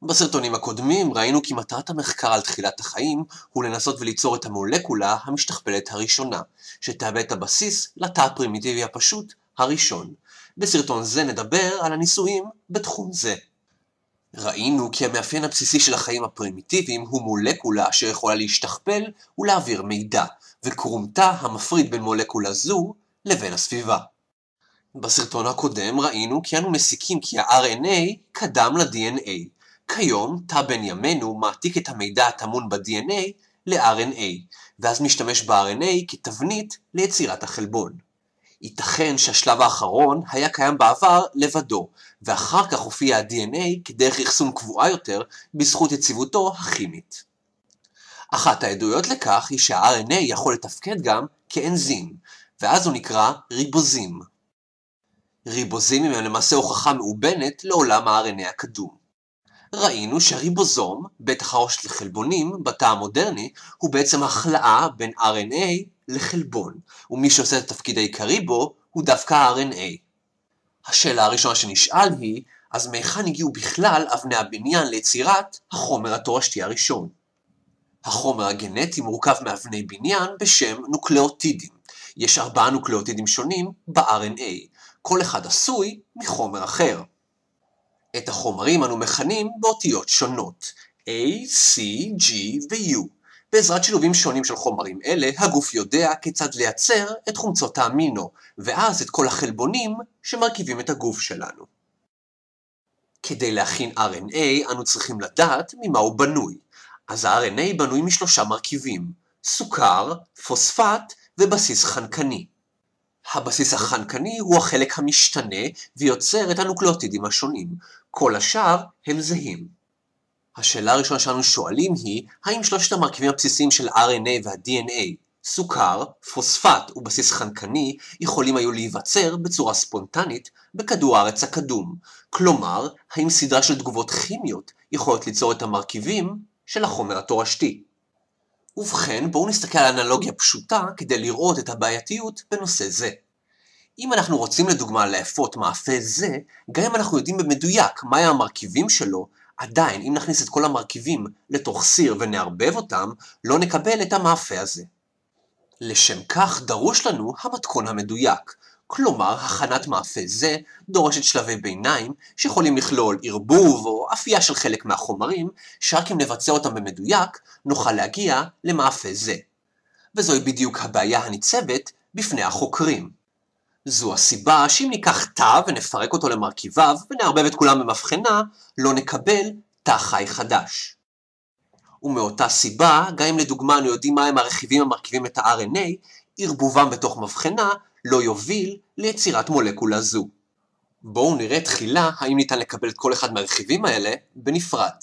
בסרטונים הקודמים ראינו כי מטרת המחקר על תחילת החיים הוא לנסות וליצור את המולקולה המשתכפלת הראשונה, שתהווה את הבסיס לתא הפרימיטיבי הפשוט הראשון. בסרטון זה נדבר על הניסויים בתחום זה. ראינו כי המאפיין הבסיסי של החיים הפרימיטיביים הוא מולקולה אשר יכולה להשתכפל ולהעביר מידע, וקרום תא המפריד בין מולקולה זו לבין הסביבה. בסרטון הקודם ראינו כי אנו מסיקים כי ה-RNA קדם ל-DNA. כיום, תא בן ימינו מעתיק את המידע הטמון ב-DNA ל-RNA, ואז משתמש ב-RNA כתבנית ליצירת החלבון. ייתכן שהשלב האחרון היה קיים בעבר לבדו, ואחר כך הופיע ה-DNA כדרך אחסון קבועה יותר בזכות יציבותו הכימית. אחת העדויות לכך היא שה-RNA יכול לתפקד גם כאנזים, ואז הוא נקרא ריבוזים. ריבוזימים הם למעשה הוכחה מאובנת לעולם ה-RNA הקדום. ראינו שהריבוזום, בית החרושת לחלבונים, בתא המודרני, הוא בעצם החלאה בין RNA לחלבון, ומי שעושה את התפקיד העיקרי בו הוא דווקא ה-RNA. השאלה הראשונה שנשאל היא, אז מהיכן הגיעו בכלל אבני הבניין ליצירת החומר התורשתי הראשון? החומר הגנטי מורכב מאבני בניין בשם נוקלאוטידים. יש 4 נוקלאוטידים שונים ב-RNA, כל אחד עשוי מחומר אחר. את החומרים אנו מכנים באותיות שונות, A, C, G ו-U. בעזרת שילובים שונים של חומרים אלה, הגוף יודע כיצד לייצר את חומצות האמינו, ואז את כל החלבונים שמרכיבים את הגוף שלנו. כדי להכין RNA, אנו צריכים לדעת ממה הוא בנוי. אז ה-RNA בנוי מ3 מרכיבים, סוכר, פוספט ובסיס חנקני. הבסיס החנקני הוא החלק המשתנה ויוצר את הנוקלאוטידים השונים. כל השאר הם זהים. השאלה הראשונה שאנו שואלים היא, האם 3 המרכיבים הבסיסיים של RNA וה-DNA, סוכר, פוספט ובסיס חנקני, יכולים היו להיווצר בצורה ספונטנית בכדור הארץ הקדום? כלומר, האם סדרה של תגובות כימיות יכולות ליצור את המרכיבים של החומר התורשתי? ובכן, בואו נסתכל על אנלוגיה פשוטה כדי לראות את הבעייתיות בנושא זה. אם אנחנו רוצים לדוגמה לאפות מאפה זה, גם אם אנחנו יודעים במדויק מה המרכיבים שלו, עדיין אם נכניס את כל המרכיבים לתוך סיר ונערבב אותם, לא נקבל את המאפה הזה. לשם כך דרוש לנו המתכון המדויק. כלומר, הכנת מאפה זה דורשת שלבי ביניים שיכולים לכלול ערבוב או אפייה של חלק מהחומרים, שרק אם נבצע אותם במדויק נוכל להגיע למאפה זה. וזוהי בדיוק הבעיה הניצבת בפני החוקרים. זו הסיבה שאם ניקח תא ונפרק אותו למרכיביו ונערבב את כולם במבחנה, לא נקבל תא חי חדש. ומאותה סיבה, גם אם לדוגמה אנו יודעים מהם הרכיבים המרכיבים את ה-RNA, ערבובם בתוך מבחנה לא יוביל ליצירת מולקולה זו. בואו נראה תחילה האם ניתן לקבל את כל אחד מהרכיבים האלה בנפרד.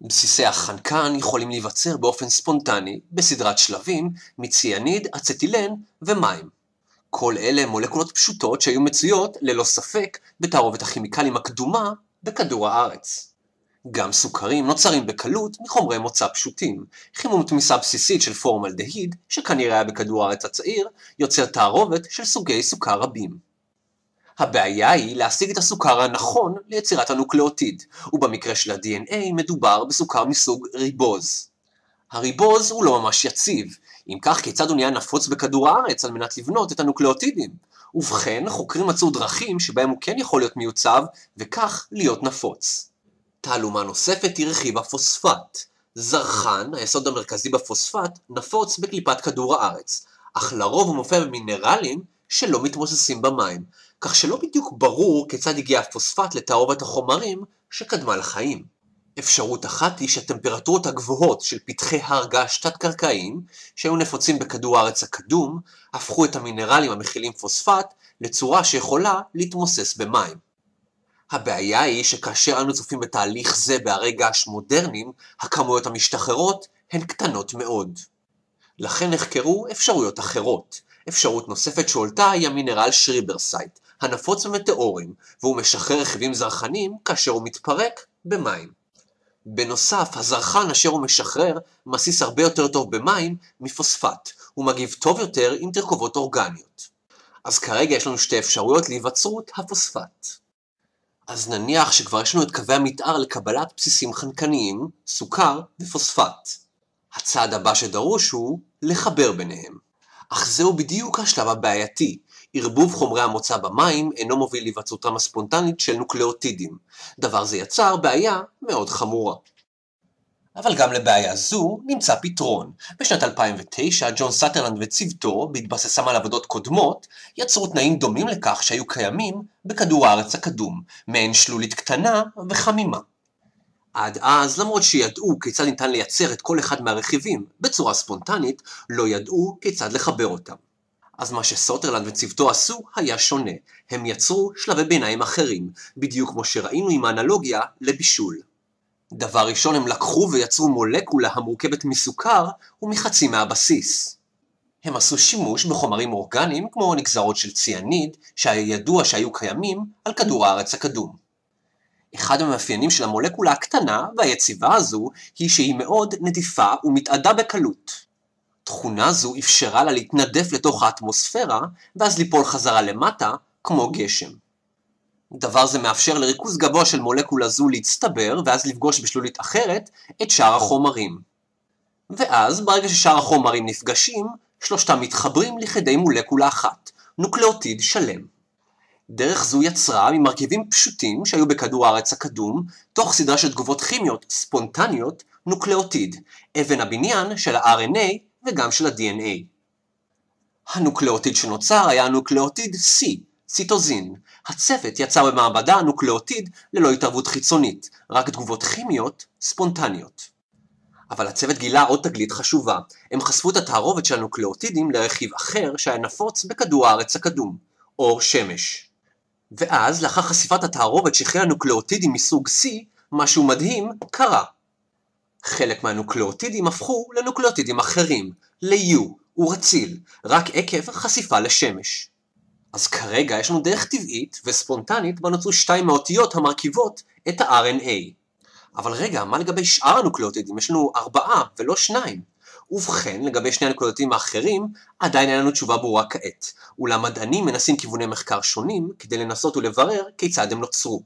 בסיסי החנקן יכולים להיווצר באופן ספונטני בסדרת שלבים מציאניד, אצטילן ומים. כל אלה הם מולקולות פשוטות שהיו מצויות ללא ספק בתערובת הכימיקלים הקדומה בכדור הארץ. גם סוכרים נוצרים בקלות מחומרי מוצא פשוטים. חימום תמיסה בסיסית של פורמלדהיד, שכנראה היה בכדור הארץ הצעיר, יוצר תערובת של סוגי סוכר רבים. הבעיה היא להשיג את הסוכר הנכון ליצירת הנוקלאוטיד, ובמקרה של ה-DNA מדובר בסוכר מסוג ריבוז. הריבוז הוא לא ממש יציב, אם כך כיצד הוא נהיה נפוץ בכדור הארץ על מנת לבנות את הנוקלאוטידים? ובכן, חוקרים מצאו דרכים שבהם הוא כן יכול להיות מיוצב, וכך להיות נפוץ. תעלומה נוספת היא רכיב הפוספט. זרחן, היסוד המרכזי בפוספט, נפוץ בקליפת כדור הארץ, אך לרוב הוא מופיע במינרלים שלא מתמוססים במים, כך שלא בדיוק ברור כיצד הגיע הפוספט לתערובת החומרים שקדמה לחיים. אפשרות אחת היא שהטמפרטורות הגבוהות של פתחי הר געש תת-קרקעיים, שהיו נפוצים בכדור הארץ הקדום, הפכו את המינרלים המכילים פוספט לצורה שיכולה להתמוסס במים. הבעיה היא שכאשר אנו צופים בתהליך זה בהרי געש מודרניים, הכמויות המשתחררות הן קטנות מאוד. לכן נחקרו אפשרויות אחרות. אפשרות נוספת שהועלתה היא המינרל שריברסייט, הנפוץ במטאורים, והוא משחרר רכיבים זרחנים כאשר הוא מתפרק במים. בנוסף, הזרחן אשר הוא משחרר מסיס הרבה יותר טוב במים מפוספט. הוא מגיב טוב יותר עם תרכובות אורגניות. אז כרגע יש לנו 2 אפשרויות להיווצרות הפוספט. אז נניח שכבר יש לנו את קווי המתאר לקבלת בסיסים חנקניים, סוכר ופוספט. הצעד הבא שדרוש הוא לחבר ביניהם. אך זהו בדיוק השלב הבעייתי. ערבוב חומרי המוצא במים אינו מוביל להיווצרותם הספונטנית של נוקלאוטידים. דבר זה יצר בעיה מאוד חמורה. אבל גם לבעיה זו נמצא פתרון. בשנת 2009 ג'ון סאטרלנד וצוותו, בהתבססם על עבודות קודמות, יצרו תנאים דומים לכך שהיו קיימים בכדור הארץ הקדום, מעין שלולית קטנה וחמימה. עד אז, למרות שידעו כיצד ניתן לייצר את כל אחד מהרכיבים בצורה ספונטנית, לא ידעו כיצד לחבר אותם. אז מה שסאטרלנד וצוותו עשו היה שונה. הם יצרו שלבי ביניים אחרים, בדיוק כמו שראינו עם האנלוגיה לבישול. דבר ראשון, הם לקחו ויצרו מולקולה המורכבת מסוכר ומחצי מהבסיס. הם עשו שימוש בחומרים אורגניים כמו נגזרות של ציאניד, שהיה ידוע שהיו קיימים על כדור הארץ הקדום. אחד המאפיינים של המולקולה הקטנה והיציבה הזו היא שהיא מאוד נדיפה ומתאדה בקלות. תכונה זו אפשרה לה להתנדף לתוך האטמוספירה ואז ליפול חזרה למטה כמו גשם. דבר זה מאפשר לריכוז גבוה של מולקולה זו להצטבר ואז לפגוש בשלולית אחרת את שאר החומרים. ואז ברגע ששאר החומרים נפגשים, שלושתם מתחברים לכדי מולקולה אחת, נוקלאוטיד שלם. דרך זו יצרה ממרכיבים פשוטים שהיו בכדור הארץ הקדום, תוך סדרה של תגובות כימיות ספונטניות, נוקלאוטיד, אבן הבניין של ה-RNA וגם של ה-DNA. הנוקלאוטיד שנוצר היה הנוקלאוטיד C, ציטוזין. הצוות יצר במעבדה נוקלאוטיד ללא התערבות חיצונית, רק תגובות כימיות ספונטניות. אבל הצוות גילה עוד תגלית חשובה. הם חשפו את התערובת של הנוקלאוטידים לרכיב אחר שהיה נפוץ בכדור הארץ הקדום, אור שמש. ואז, לאחר חשיפת התערובת שכלל הנוקלאוטידים מסוג C, משהו מדהים קרה. חלק מהנוקלאוטידים הפכו לנוקלאוטידים אחרים, ל-U, ורציל, רק עקב חשיפה לשמש. אז כרגע יש לנו דרך טבעית וספונטנית בה נוצרו שתיים מהאותיות המרכיבות את ה-RNA. אבל רגע, מה לגבי שאר הנוקלאוטידים? יש לנו 4 ולא 2. ובכן, לגבי שני הנוקלאוטידים האחרים, עדיין אין לנו תשובה ברורה כעת. אולם מדענים מנסים כיווני מחקר שונים כדי לנסות ולברר כיצד הם נוצרו.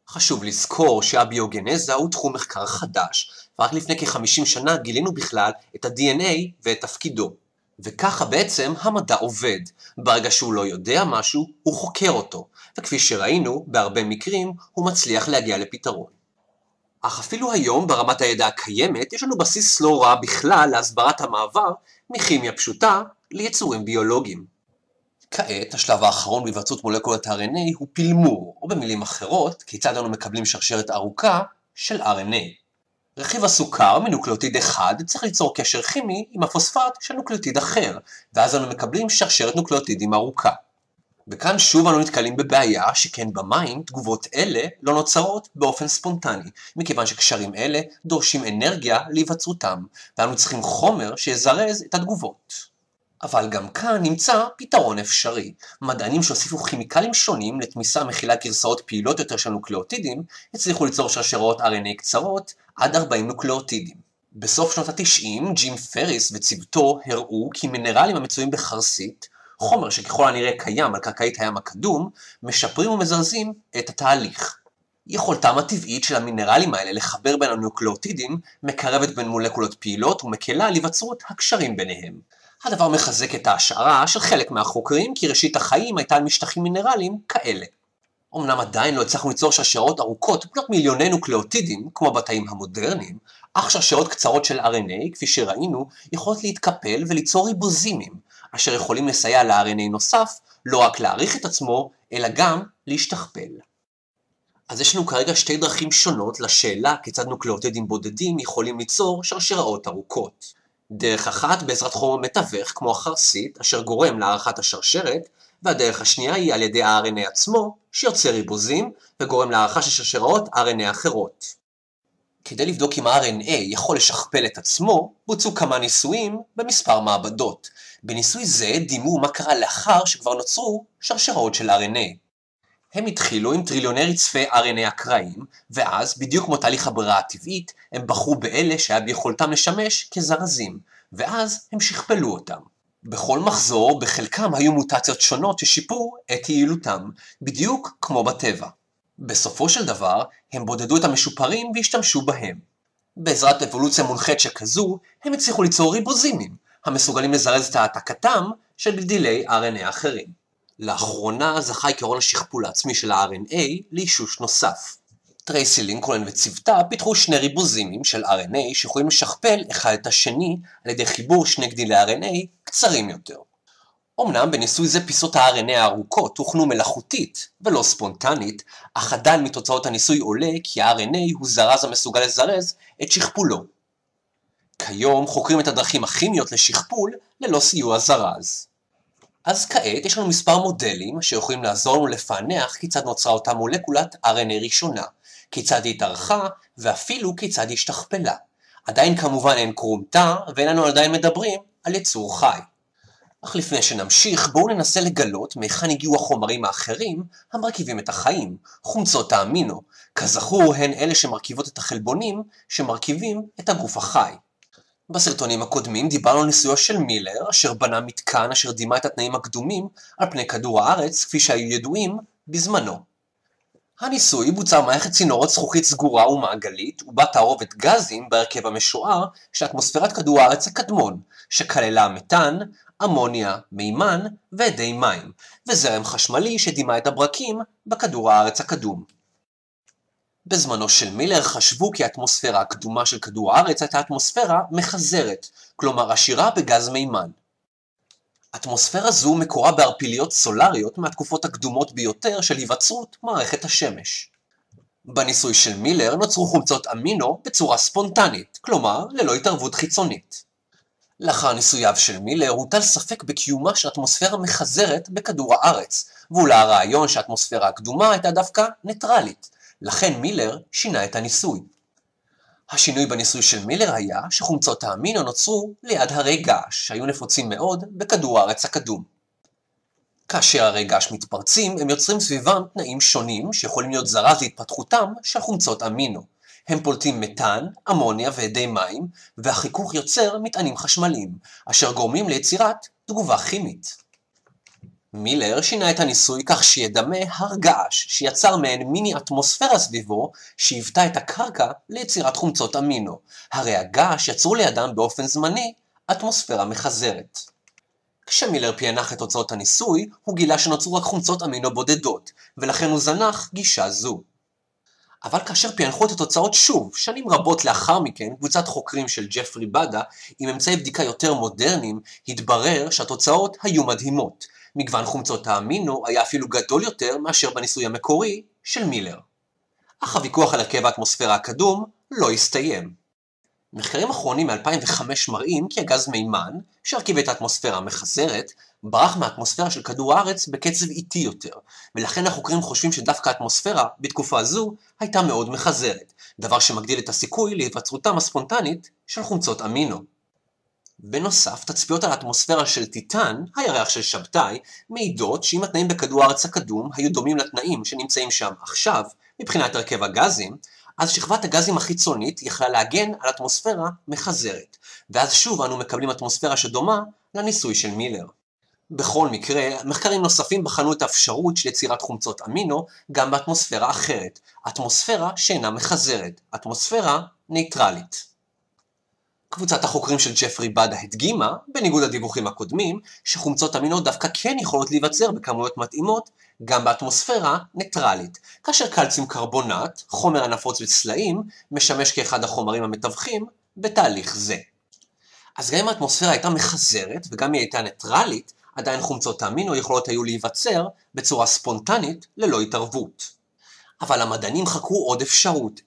חשוב לזכור שהביוגנזה הוא תחום מחקר חדש, ורק לפני כ-50 שנה גילינו בכלל את ה-DNA ואת תפקידו. וככה בעצם המדע עובד. ברגע שהוא לא יודע משהו, הוא חוקר אותו, וכפי שראינו, בהרבה מקרים הוא מצליח להגיע לפתרון. אך אפילו היום ברמת הידע הקיימת יש לנו בסיס לא רע בכלל להסברת המעבר מכימיה פשוטה ליצורים ביולוגיים. כעת השלב האחרון בהיווצרות מולקולת RNA הוא פילמור, או במילים אחרות, כיצד אנו מקבלים שרשרת ארוכה של RNA. רכיב הסוכר מנוקלאוטיד אחד צריך ליצור קשר כימי עם הפוספט של נוקלאוטיד אחר, ואז אנו מקבלים שרשרת נוקלאוטידים ארוכה. וכאן שוב אנו נתקלים בבעיה שכן במים תגובות אלה לא נוצרות באופן ספונטני, מכיוון שקשרים אלה דורשים אנרגיה להיווצרותם, ואנו צריכים חומר שיזרז את התגובות. אבל גם כאן נמצא פתרון אפשרי. מדענים שהוסיפו כימיקלים שונים לתמיסה מכילה גרסאות פעילות יותר של נוקלאוטידים, הצליחו ליצור שרשרות RNA קצרות עד 40 נוקלאוטידים. בסוף שנות ה-90, ג'ים פריס וצוותו הראו כי מינרלים המצויים בחרסית, חומר שככל הנראה קיים על קרקעית הים הקדום, משפרים ומזרזים את התהליך. יכולתם הטבעית של המינרלים האלה לחבר בין הנוקלאוטידים מקרבת בין מולקולות פעילות ומקלה על היווצרות הקשרים ביניהם. הדבר מחזק את ההשערה של חלק מהחוקרים כי ראשית החיים הייתה על משטחים מינרליים כאלה. אמנם עדיין לא הצלחנו ליצור שרשרות ארוכות בנות מיליוני נוקלאוטידים כמו בתאים המודרניים, אך שרשרות קצרות של RNA, כפי שראינו, יכולות להתקפל וליצור ריבוזימים, אשר יכולים לסייע ל-RNA נוסף לא רק להאריך את עצמו, אלא גם להשתכפל. אז יש לנו כרגע שתי דרכים שונות לשאלה כיצד נוקלאוטידים בודדים יכולים ליצור שרשראות ארוכות. דרך אחת בעזרת חומר מתווך כמו החרסית, אשר גורם להארכת השרשרת, והדרך השנייה היא על ידי ה-RNA עצמו, שיוצר ריבוזים וגורם להארכה של שרשראות RNA אחרות. כדי לבדוק אם ה-RNA יכול לשכפל את עצמו, בוצעו כמה ניסויים במספר מעבדות. בניסוי זה דימו מה קרה לאחר שכבר נוצרו שרשראות של RNA. הם התחילו עם טריליוני רצפי RNA אקראיים, ואז, בדיוק כמו תהליך הברירה הטבעית, הם בחרו באלה שהיה ביכולתם לשמש כזרזים, ואז הם שכפלו אותם. בכל מחזור, בחלקם היו מוטציות שונות ששיפרו את יעילותם, בדיוק כמו בטבע. בסופו של דבר, הם בודדו את המשופרים והשתמשו בהם. בעזרת אבולוציה מונחית שכזו, הם הצליחו ליצור ריבוזימים, המסוגלים לזרז את העתקתם של גדילי RNA אחרים. לאחרונה זכה עקרון השכפול העצמי של ה-RNA לאישוש נוסף. טרייסי לינקולן וצוותה פיתחו שני ריבוזימים של RNA שיכולים לשכפל אחד את השני על ידי חיבור שני גדילי RNA קצרים יותר. אמנם בניסוי זה פיסות ה-RNA הארוכות הוכנו מלאכותית ולא ספונטנית, אך עדיין מתוצאות הניסוי עולה כי ה-RNA הוא זרז המסוגל לזרז את שכפולו. כיום חוקרים את הדרכים הכימיות לשכפול ללא סיוע זרז. אז כעת יש לנו מספר מודלים שיכולים לעזור לנו לפענח כיצד נוצרה אותה מולקולת RNA ראשונה, כיצד היא התארכה ואפילו כיצד היא השתכפלה. עדיין כמובן אין קרום תא ואין לנו עדיין מדברים על יצור חי. אך לפני שנמשיך, בואו ננסה לגלות מהיכן הגיעו החומרים האחרים המרכיבים את החיים, חומצות האמינו. כזכור, הן אלה שמרכיבות את החלבונים שמרכיבים את הגוף החי. בסרטונים הקודמים דיברנו על ניסויו של מילר, אשר בנה מתקן אשר דימה את התנאים הקדומים על פני כדור הארץ, כפי שהיו ידועים בזמנו. הניסוי בוצע מערכת צינורות זכוכית סגורה ומעגלית, ובה תערובת גזים בהרכב המשוער של אטמוספירת כדור הארץ הקדמון, שכללה מתאן, אמוניה, מימן ואדי מים, וזרם חשמלי שדימה את הברקים בכדור הארץ הקדום. בזמנו של מילר חשבו כי האטמוספירה הקדומה של כדור הארץ הייתה אטמוספירה מחזרת, כלומר עשירה בגז מימן. אטמוספירה זו מקורה בערפיליות סולריות מהתקופות הקדומות ביותר של היווצרות מערכת השמש. בניסוי של מילר נוצרו חומצות אמינו בצורה ספונטנית, כלומר ללא התערבות חיצונית. לאחר ניסוייו של מילר הוטל ספק בקיומה של אטמוספירה מחזרת בכדור הארץ, ואולי הרעיון שהאטמוספירה הקדומה הייתה דווקא ניטרלית, לכן מילר שינה את הניסוי. השינוי בניסוי של מילר היה שחומצות האמינו נוצרו ליד הרי געש, שהיו נפוצים מאוד בכדור הארץ הקדום. כאשר הרי געש מתפרצים, הם יוצרים סביבם תנאים שונים שיכולים להיות זרז להתפתחותם של חומצות אמינו. הם פולטים מתאן, אמוניה ואדי מים, והחיכוך יוצר מטענים חשמליים, אשר גורמים ליצירת תגובה כימית. מילר שינה את הניסוי כך שידמה הר געש, שיצר מעין מיני אטמוספירה סביבו, שהיוותה את הקרקע ליצירת חומצות אמינו. הרי הגעש יצרו לידם באופן זמני אטמוספירה מחזרת. כשמילר פענח את תוצאות הניסוי, הוא גילה שנוצרו רק חומצות אמינו בודדות, ולכן הוא זנח גישה זו. אבל כאשר פענחו את התוצאות שוב, שנים רבות לאחר מכן, קבוצת חוקרים של ג'פרי בדה, עם אמצעי בדיקה יותר מודרניים, התברר שהתוצאות היו מדהימות. מגוון חומצות האמינו היה אפילו גדול יותר מאשר בניסוי המקורי של מילר. אך הוויכוח על הרכב האטמוספירה הקדום לא הסתיים. מחקרים אחרונים מ-2005 מראים כי הגז מימן, שהרכיב את האטמוספירה המחזרת, ברח מהאטמוספירה של כדור הארץ בקצב איטי יותר, ולכן החוקרים חושבים שדווקא האטמוספירה בתקופה זו הייתה מאוד מחזרת, דבר שמגדיל את הסיכוי להיווצרותם הספונטנית של חומצות אמינו. בנוסף, תצפיות על האטמוספירה של טיטן, הירח של שבתאי, מעידות שאם התנאים בכדור הארץ הקדום היו דומים לתנאים שנמצאים שם עכשיו, מבחינת הרכב הגזים, אז שכבת הגזים החיצונית יכלה להגן על אטמוספירה מחזרת, ואז שוב אנו מקבלים אטמוספירה שדומה לניסוי של מילר. בכל מקרה, מחקרים נוספים בחנו את האפשרות של יצירת חומצות אמינו גם באטמוספירה אחרת, אטמוספירה שאינה מחזרת, אטמוספירה ניטרלית. קבוצת החוקרים של ג'פרי בדה הדגימה, בניגוד לדיווחים הקודמים, שחומצות אמינו דווקא כן יכולות להיווצר בכמויות מתאימות גם באטמוספירה ניטרלית, כאשר קלציום קרבונט, חומר הנפוץ בצלעים, משמש כאחד החומרים המתווכים בתהליך זה. אז גם אם האטמוספירה הייתה מחזרת וגם היא הייתה ניטרלית, עדיין חומצות האמינו יכולות היו להיווצר בצורה ספונטנית ללא התערבות. אבל המדענים חקרו עוד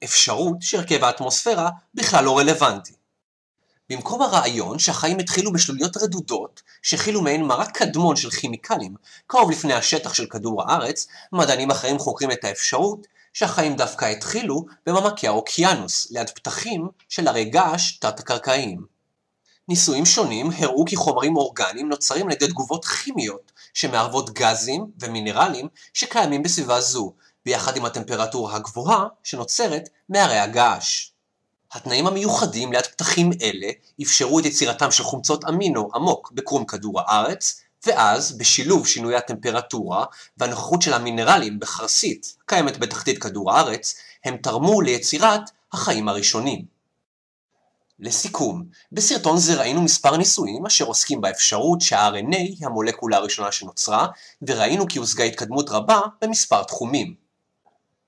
אפשרות שהרכב האטמוספירה בכלל לא רלוונטי. במקום הרעיון שהחיים התחילו בשלוליות רדודות, שהכילו מעין מרק קדמון של כימיקלים, קרוב לפני השטח של כדור הארץ, מדענים אחרים חוקרים את האפשרות שהחיים דווקא התחילו במעמקי האוקיינוס, ליד פתחים של הרי געש תת-קרקעיים. ניסויים שונים הראו כי חומרים אורגניים נוצרים על ידי תגובות כימיות, שמערבות גזים ומינרלים שקיימים בסביבה זו, ביחד עם הטמפרטורה הגבוהה שנוצרת מהרי הגעש. התנאים המיוחדים ליד פתחים אלה אפשרו את יצירתם של חומצות אמינו עמוק בקרום כדור הארץ, ואז, בשילוב שינוי הטמפרטורה והנוכחות של המינרלים בחרסית, קיימת בתחתית כדור הארץ, הם תרמו ליצירת החיים הראשונים. לסיכום, בסרטון זה ראינו מספר ניסויים אשר עוסקים באפשרות שה-RNA היא המולקולה הראשונה שנוצרה, וראינו כי הושגה התקדמות רבה במספר תחומים.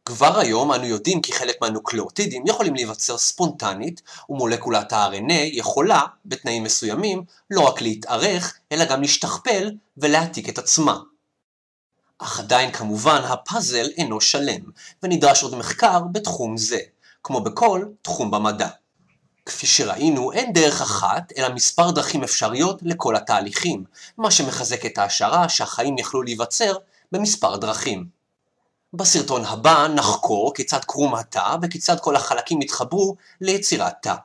כבר היום אנו יודעים כי חלק מהנוקלאוטידים יכולים להיווצר ספונטנית, ומולקולת ה-RNA יכולה, בתנאים מסוימים, לא רק להתארך, אלא גם להשתכפל ולהעתיק את עצמה. אך עדיין כמובן הפאזל אינו שלם, ונדרש עוד מחקר בתחום זה, כמו בכל תחום במדע. כפי שראינו, אין דרך אחת, אלא מספר דרכים אפשריות לכל התהליכים, מה שמחזק את ההשערה שהחיים יכלו להיווצר במספר דרכים. בסרטון הבא נחקור כיצד קרום התא וכיצד כל החלקים התחברו ליצירת תא.